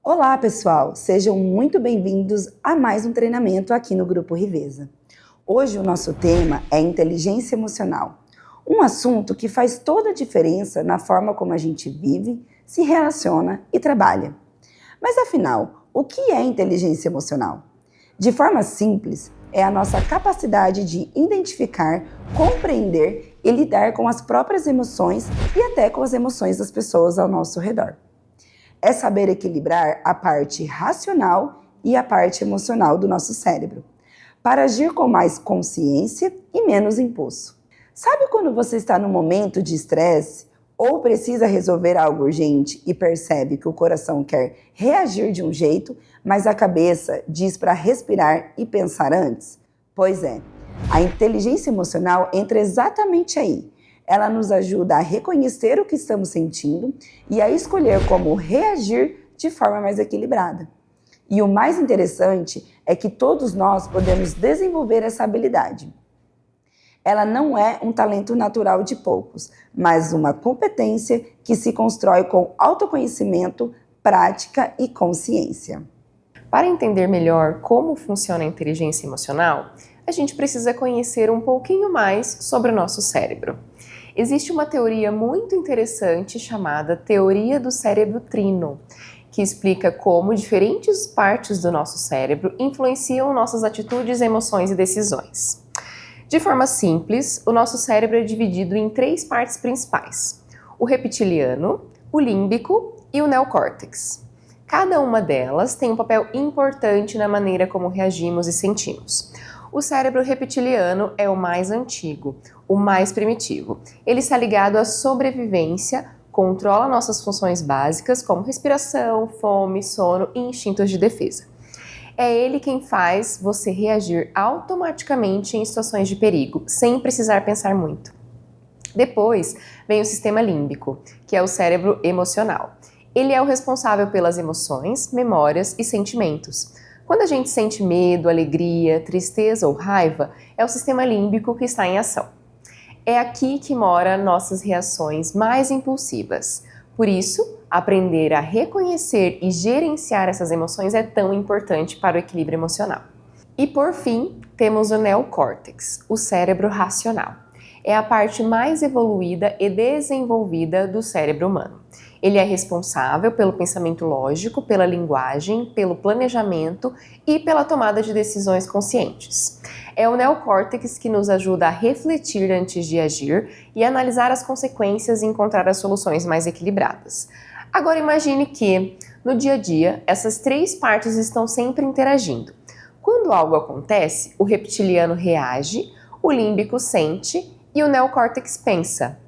Olá, pessoal! Sejam muito bem-vindos a mais um treinamento aqui no Grupo Riveza. Hoje o nosso tema é inteligência emocional, um assunto que faz toda a diferença na forma como a gente vive, se relaciona e trabalha. Mas afinal, o que é inteligência emocional? De forma simples, é a nossa capacidade de identificar, compreender e lidar com as próprias emoções e até com as emoções das pessoas ao nosso redor. É saber equilibrar a parte racional e a parte emocional do nosso cérebro, para agir com mais consciência e menos impulso. Sabe quando você está num momento de estresse ou precisa resolver algo urgente e percebe que o coração quer reagir de um jeito, mas a cabeça diz para respirar e pensar antes? Pois é, a inteligência emocional entra exatamente aí. Ela nos ajuda a reconhecer o que estamos sentindo e a escolher como reagir de forma mais equilibrada. E o mais interessante é que todos nós podemos desenvolver essa habilidade. Ela não é um talento natural de poucos, mas uma competência que se constrói com autoconhecimento, prática e consciência. Para entender melhor como funciona a inteligência emocional, a gente precisa conhecer um pouquinho mais sobre o nosso cérebro. Existe uma teoria muito interessante chamada Teoria do Cérebro Trino, que explica como diferentes partes do nosso cérebro influenciam nossas atitudes, emoções e decisões. De forma simples, o nosso cérebro é dividido em 3 partes principais: o reptiliano, o límbico e o neocórtex. Cada uma delas tem um papel importante na maneira como reagimos e sentimos. O cérebro reptiliano é o mais antigo, o mais primitivo. Ele está ligado à sobrevivência, controla nossas funções básicas como respiração, fome, sono e instintos de defesa. É ele quem faz você reagir automaticamente em situações de perigo, sem precisar pensar muito. Depois vem o sistema límbico, que é o cérebro emocional. Ele é o responsável pelas emoções, memórias e sentimentos. Quando a gente sente medo, alegria, tristeza ou raiva, é o sistema límbico que está em ação. É aqui que moram nossas reações mais impulsivas. Por isso, aprender a reconhecer e gerenciar essas emoções é tão importante para o equilíbrio emocional. E por fim, temos o neocórtex, o cérebro racional. É a parte mais evoluída e desenvolvida do cérebro humano. Ele é responsável pelo pensamento lógico, pela linguagem, pelo planejamento e pela tomada de decisões conscientes. É o neocórtex que nos ajuda a refletir antes de agir e analisar as consequências e encontrar as soluções mais equilibradas. Agora imagine que, no dia a dia, essas 3 partes estão sempre interagindo. Quando algo acontece, o reptiliano reage, o límbico sente e o neocórtex pensa.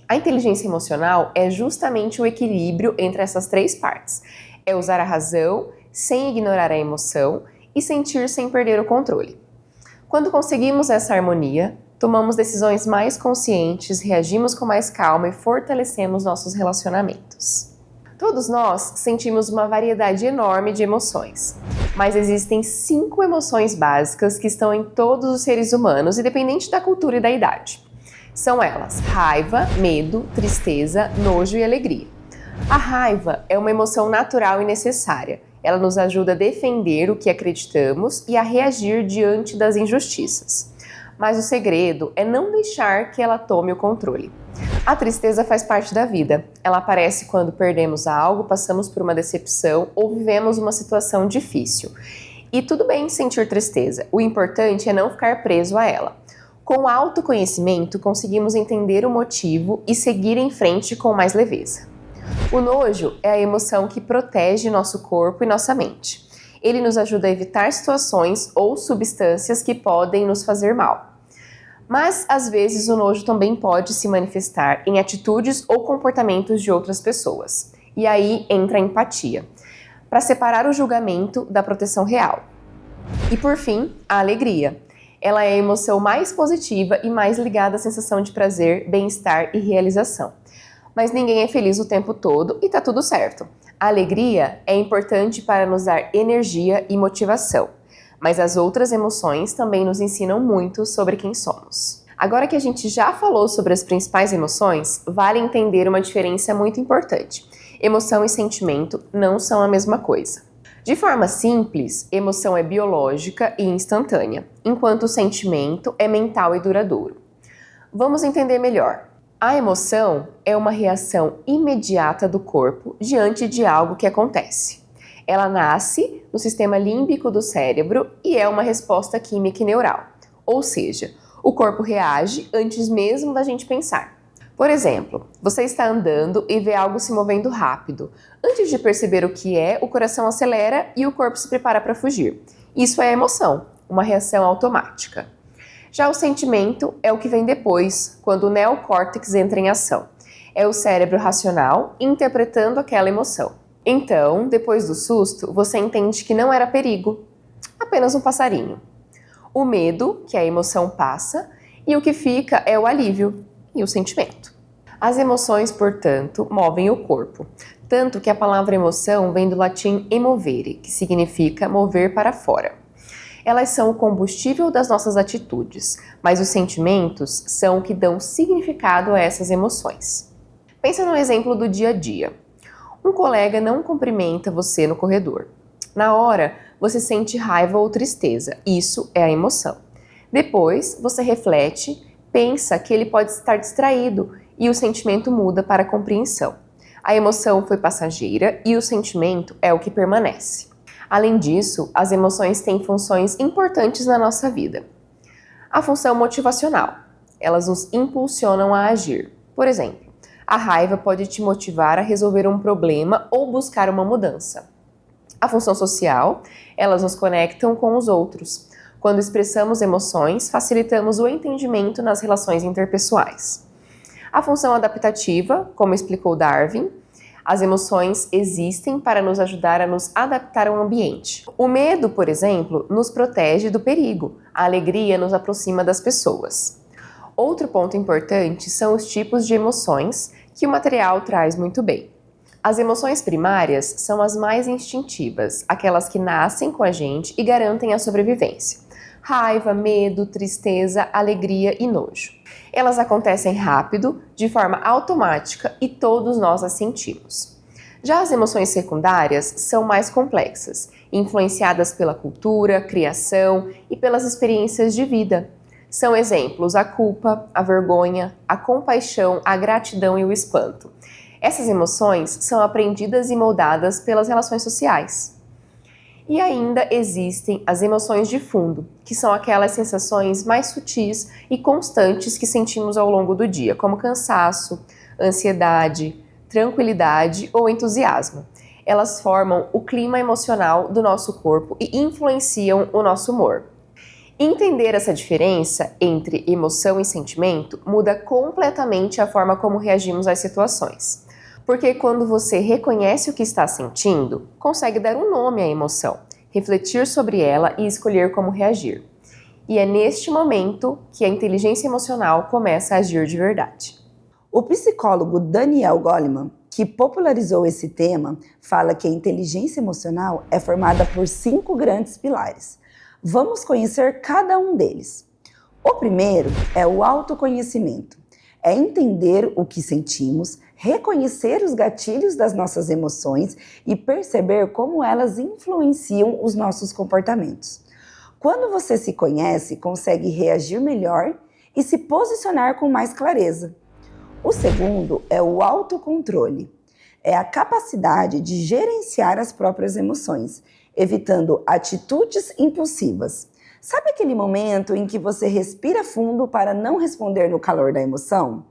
A inteligência emocional é justamente o equilíbrio entre essas 3 partes. É usar a razão sem ignorar a emoção e sentir sem perder o controle. Quando conseguimos essa harmonia, tomamos decisões mais conscientes, reagimos com mais calma e fortalecemos nossos relacionamentos. Todos nós sentimos uma variedade enorme de emoções, mas existem 5 emoções básicas que estão em todos os seres humanos, independente da cultura e da idade. São elas: raiva, medo, tristeza, nojo e alegria. A raiva é uma emoção natural e necessária. Ela nos ajuda a defender o que acreditamos e a reagir diante das injustiças. Mas o segredo é não deixar que ela tome o controle. A tristeza faz parte da vida. Ela aparece quando perdemos algo, passamos por uma decepção ou vivemos uma situação difícil. E tudo bem sentir tristeza. O importante é não ficar preso a ela. Com o autoconhecimento, conseguimos entender o motivo e seguir em frente com mais leveza. O nojo é a emoção que protege nosso corpo e nossa mente. Ele nos ajuda a evitar situações ou substâncias que podem nos fazer mal. Mas, às vezes, o nojo também pode se manifestar em atitudes ou comportamentos de outras pessoas. E aí entra a empatia, para separar o julgamento da proteção real. E, por fim, a alegria. Ela é a emoção mais positiva e mais ligada à sensação de prazer, bem-estar e realização. Mas ninguém é feliz o tempo todo e tá tudo certo. A alegria é importante para nos dar energia e motivação, mas as outras emoções também nos ensinam muito sobre quem somos. Agora que a gente já falou sobre as principais emoções, vale entender uma diferença muito importante. Emoção e sentimento não são a mesma coisa. De forma simples, emoção é biológica e instantânea, enquanto o sentimento é mental e duradouro. Vamos entender melhor. A emoção é uma reação imediata do corpo diante de algo que acontece. Ela nasce no sistema límbico do cérebro e é uma resposta química e neural, ou seja, o corpo reage antes mesmo da gente pensar. Por exemplo, você está andando e vê algo se movendo rápido. Antes de perceber o que é, o coração acelera e o corpo se prepara para fugir. Isso é emoção, uma reação automática. Já o sentimento é o que vem depois, quando o neocórtex entra em ação. É o cérebro racional interpretando aquela emoção. Então, depois do susto, você entende que não era perigo, apenas um passarinho. O medo, que a emoção passa, e o que fica é o alívio e o sentimento. As emoções, portanto, movem o corpo, tanto que a palavra emoção vem do latim emovere, que significa mover para fora. Elas são o combustível das nossas atitudes, mas os sentimentos são o que dão significado a essas emoções. Pensa no exemplo do dia a dia. Um colega não cumprimenta você no corredor. Na hora, você sente raiva ou tristeza. Isso é a emoção. Depois, você reflete, pensa que ele pode estar distraído e o sentimento muda para a compreensão. A emoção foi passageira e o sentimento é o que permanece. Além disso, as emoções têm funções importantes na nossa vida. A função motivacional. Elas nos impulsionam a agir. Por exemplo, a raiva pode te motivar a resolver um problema ou buscar uma mudança. A função social. Elas nos conectam com os outros. Quando expressamos emoções, facilitamos o entendimento nas relações interpessoais. A função adaptativa, como explicou Darwin, as emoções existem para nos ajudar a nos adaptar ao ambiente. O medo, por exemplo, nos protege do perigo. A alegria nos aproxima das pessoas. Outro ponto importante são os tipos de emoções que o material traz muito bem. As emoções primárias são as mais instintivas, aquelas que nascem com a gente e garantem a sobrevivência. Raiva, medo, tristeza, alegria e nojo. Elas acontecem rápido, de forma automática e todos nós as sentimos. Já as emoções secundárias são mais complexas, influenciadas pela cultura, criação e pelas experiências de vida. São exemplos a culpa, a vergonha, a compaixão, a gratidão e o espanto. Essas emoções são aprendidas e moldadas pelas relações sociais. E ainda existem as emoções de fundo, que são aquelas sensações mais sutis e constantes que sentimos ao longo do dia, como cansaço, ansiedade, tranquilidade ou entusiasmo. Elas formam o clima emocional do nosso corpo e influenciam o nosso humor. Entender essa diferença entre emoção e sentimento muda completamente a forma como reagimos às situações. Porque quando você reconhece o que está sentindo, consegue dar um nome à emoção, refletir sobre ela e escolher como reagir. E é neste momento que a inteligência emocional começa a agir de verdade. O psicólogo Daniel Goleman, que popularizou esse tema, fala que a inteligência emocional é formada por 5 grandes pilares. Vamos conhecer cada um deles. O primeiro é o autoconhecimento. É entender o que sentimos, reconhecer os gatilhos das nossas emoções e perceber como elas influenciam os nossos comportamentos. Quando você se conhece, consegue reagir melhor e se posicionar com mais clareza. O segundo é o autocontrole. É a capacidade de gerenciar as próprias emoções, evitando atitudes impulsivas. Sabe aquele momento em que você respira fundo para não responder no calor da emoção?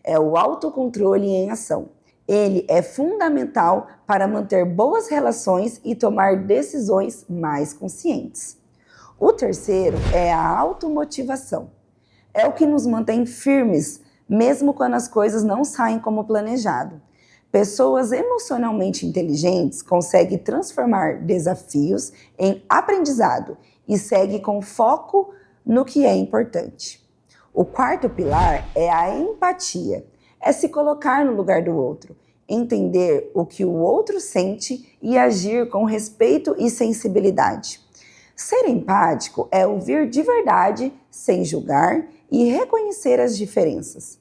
É o autocontrole em ação. Ele é fundamental para manter boas relações e tomar decisões mais conscientes. O terceiro é a automotivação. É o que nos mantém firmes, mesmo quando as coisas não saem como planejado. Pessoas emocionalmente inteligentes conseguem transformar desafios em aprendizado e seguem com foco no que é importante. O quarto pilar é a empatia. É se colocar no lugar do outro, entender o que o outro sente e agir com respeito e sensibilidade. Ser empático é ouvir de verdade, sem julgar, e reconhecer as diferenças.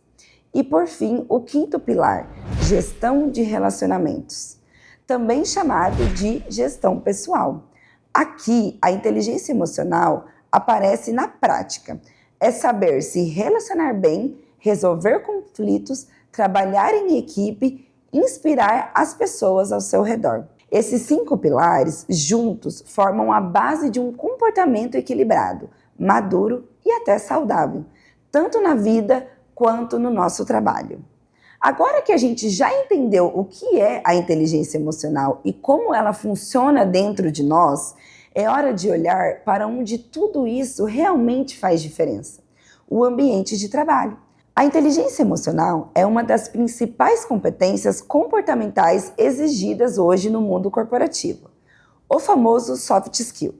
E por fim, o quinto pilar, gestão de relacionamentos, também chamado de gestão pessoal. Aqui, a inteligência emocional aparece na prática. É saber se relacionar bem, resolver conflitos, trabalhar em equipe, inspirar as pessoas ao seu redor. Esses 5 pilares, juntos, formam a base de um comportamento equilibrado, maduro e até saudável, tanto na vida quanto no nosso trabalho. Agora que a gente já entendeu o que é a inteligência emocional e como ela funciona dentro de nós, é hora de olhar para onde tudo isso realmente faz diferença: o ambiente de trabalho. A inteligência emocional é uma das principais competências comportamentais exigidas hoje no mundo corporativo, o famoso soft skill,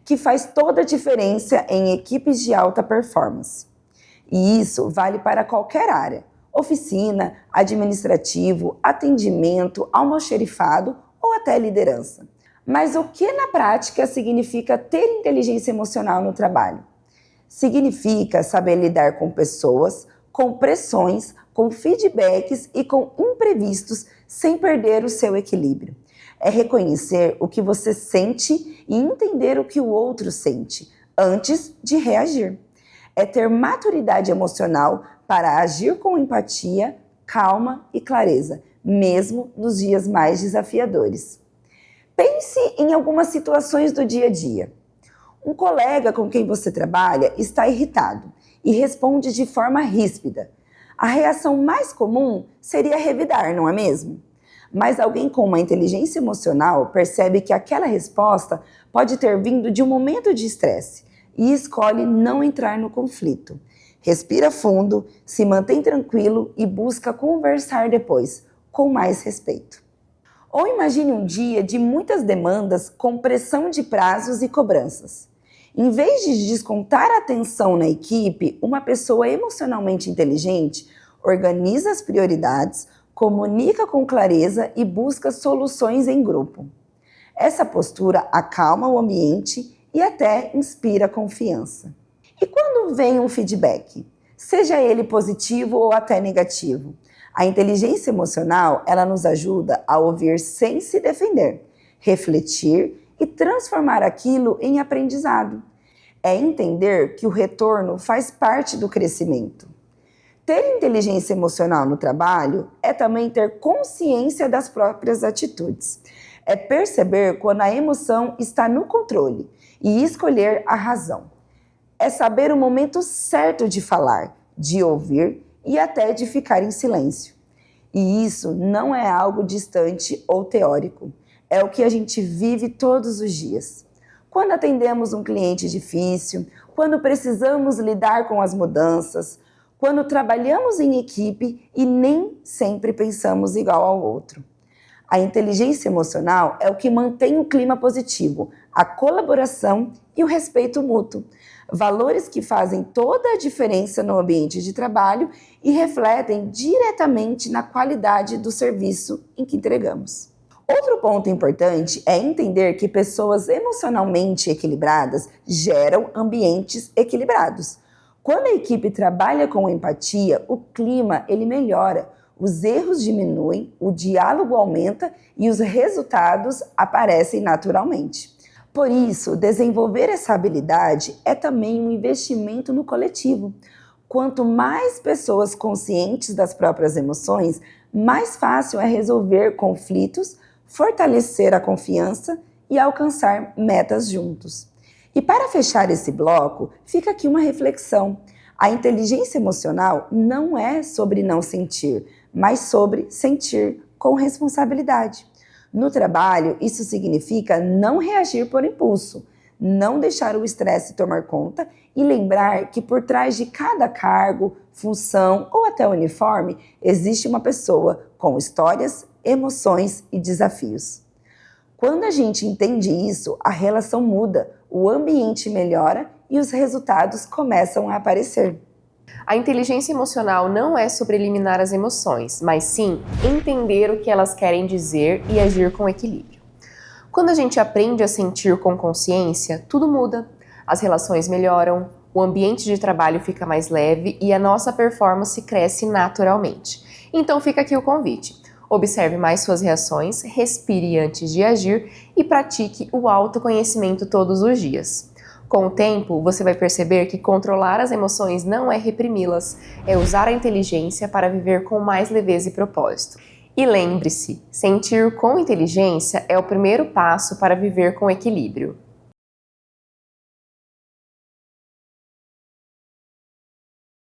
que faz toda a diferença em equipes de alta performance. E isso vale para qualquer área: oficina, administrativo, atendimento, almoxerifado ou até liderança. Mas o que na prática significa ter inteligência emocional no trabalho? Significa saber lidar com pessoas, com pressões, com feedbacks e com imprevistos sem perder o seu equilíbrio. É reconhecer o que você sente e entender o que o outro sente antes de reagir. É ter maturidade emocional para agir com empatia, calma e clareza, mesmo nos dias mais desafiadores. Pense em algumas situações do dia a dia. Um colega com quem você trabalha está irritado e responde de forma ríspida. A reação mais comum seria revidar, não é mesmo? Mas alguém com uma inteligência emocional percebe que aquela resposta pode ter vindo de um momento de estresse e escolhe não entrar no conflito. Respira fundo, se mantém tranquilo e busca conversar depois, com mais respeito. Ou imagine um dia de muitas demandas com pressão de prazos e cobranças. Em vez de descontar a atenção na equipe, uma pessoa emocionalmente inteligente organiza as prioridades, comunica com clareza e busca soluções em grupo. Essa postura acalma o ambiente e até inspira confiança. E quando vem um feedback, seja ele positivo ou até negativo, a inteligência emocional, ela nos ajuda a ouvir sem se defender, refletir e transformar aquilo em aprendizado. É entender que o retorno faz parte do crescimento. Ter inteligência emocional no trabalho é também ter consciência das próprias atitudes. É perceber quando a emoção está no controle e escolher a razão. É saber o momento certo de falar, de ouvir e até de ficar em silêncio. E isso não é algo distante ou teórico. É o que a gente vive todos os dias. Quando atendemos um cliente difícil, quando precisamos lidar com as mudanças, quando trabalhamos em equipe e nem sempre pensamos igual ao outro. A inteligência emocional é o que mantém o clima positivo, a colaboração e o respeito mútuo. Valores que fazem toda a diferença no ambiente de trabalho e refletem diretamente na qualidade do serviço em que entregamos. Outro ponto importante é entender que pessoas emocionalmente equilibradas geram ambientes equilibrados. Quando a equipe trabalha com empatia, o clima ele melhora, os erros diminuem, o diálogo aumenta e os resultados aparecem naturalmente. Por isso, desenvolver essa habilidade é também um investimento no coletivo. Quanto mais pessoas conscientes das próprias emoções, mais fácil é resolver conflitos, fortalecer a confiança e alcançar metas juntos. E para fechar esse bloco, fica aqui uma reflexão. A inteligência emocional não é sobre não sentir, mas sobre sentir com responsabilidade. No trabalho, isso significa não reagir por impulso, não deixar o estresse tomar conta e lembrar que por trás de cada cargo, função ou até uniforme, existe uma pessoa com histórias, emoções e desafios. Quando a gente entende isso, a relação muda, o ambiente melhora e os resultados começam a aparecer. A inteligência emocional não é sobre eliminar as emoções, mas sim entender o que elas querem dizer e agir com equilíbrio. Quando a gente aprende a sentir com consciência, tudo muda. As relações melhoram, O ambiente de trabalho fica mais leve e a nossa performance cresce naturalmente. Então fica aqui o convite. Observe mais suas reações, respire antes de agir e pratique o autoconhecimento todos os dias. Com o tempo, você vai perceber que controlar as emoções não é reprimi-las, é usar a inteligência para viver com mais leveza e propósito. E lembre-se, sentir com inteligência é o primeiro passo para viver com equilíbrio.